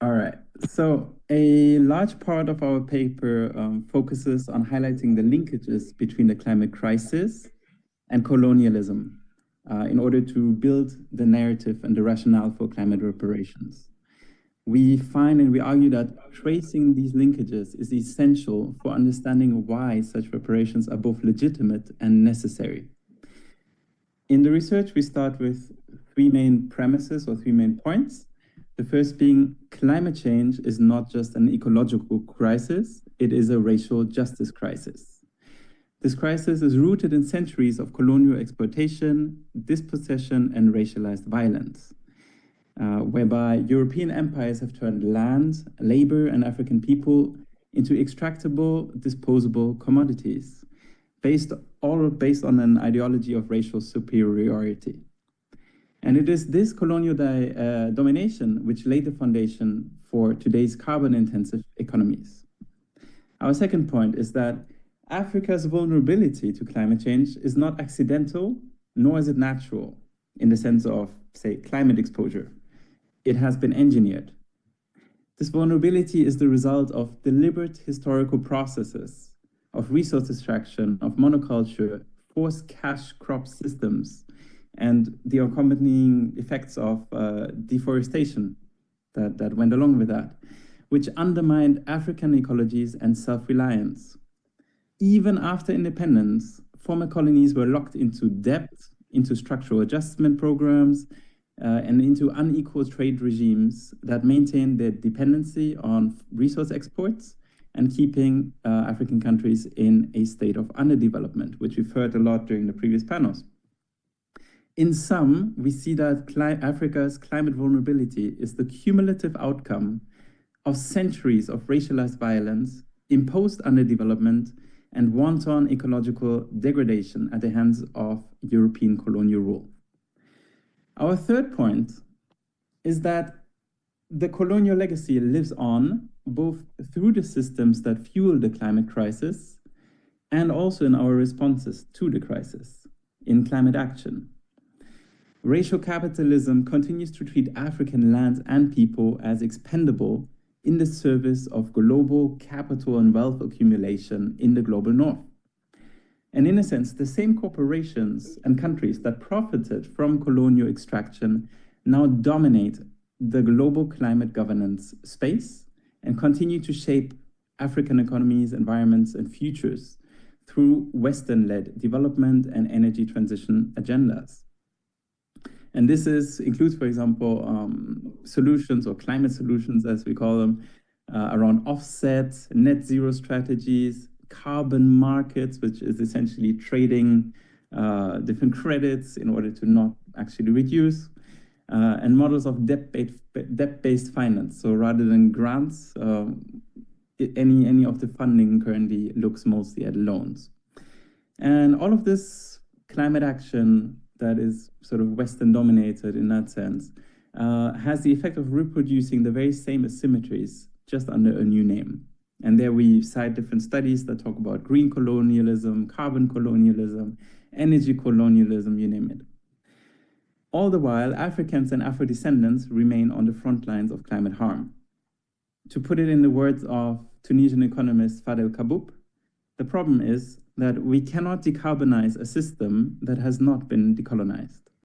All right. So a large part of our paper focuses on highlighting the linkages between the climate crisis and colonialism in order to build the narrative and the rationale for climate reparations. We find and we argue that tracing these linkages is essential for understanding why such reparations are both legitimate and necessary. In the research, we start with three main premises or three main points. The first being climate change is not just an ecological crisis, it is a racial justice crisis. This crisis is rooted in centuries of colonial exploitation, dispossession, and racialized violence, whereby European empires have turned land, labor, and African people into extractable, disposable commodities, based on an ideology of racial superiority. And it is this colonial domination which laid the foundation for today's carbon-intensive economies. Our second point is that Africa's vulnerability to climate change is not accidental, nor is it natural, in the sense of, say, climate exposure. It has been engineered. This vulnerability is the result of deliberate historical processes, of resource extraction, of monoculture, forced cash crop systems, and the accompanying effects of deforestation that went along with that, which undermined African ecologies and self-reliance. Even after independence, former colonies were locked into debt, into structural adjustment programs, and into unequal trade regimes that maintained their dependency on resource exports and keeping African countries in a state of underdevelopment, which we've heard a lot during the previous panels. In sum, we see that Africa's climate vulnerability is the cumulative outcome of centuries of racialized violence, imposed underdevelopment, and wanton ecological degradation at the hands of European colonial rule. Our third point is that the colonial legacy lives on both through the systems that fuel the climate crisis and also in our responses to the crisis, in climate action. Racial capitalism continues to treat African lands and people as expendable in the service of global capital and wealth accumulation in the global north. And in a sense, the same corporations and countries that profited from colonial extraction now dominate the global climate governance space and continue to shape African economies, environments, and futures through Western-led development and energy transition agendas. And this includes, for example, solutions or climate solutions, as we call them, around offsets, net zero strategies, carbon markets, which is essentially trading different credits in order to not actually reduce, and models of debt-based finance. So rather than grants, any of the funding currently looks mostly at loans. And all of this climate action that is sort of Western dominated in that sense, has the effect of reproducing the very same asymmetries just under a new name. And there we cite different studies that talk about green colonialism, carbon colonialism, energy colonialism, you name it. All the while, Africans and Afro-descendants remain on the front lines of climate harm. To put it in the words of Tunisian economist Fadel Kaboub, the problem is that we cannot decarbonize a system that has not been decolonized.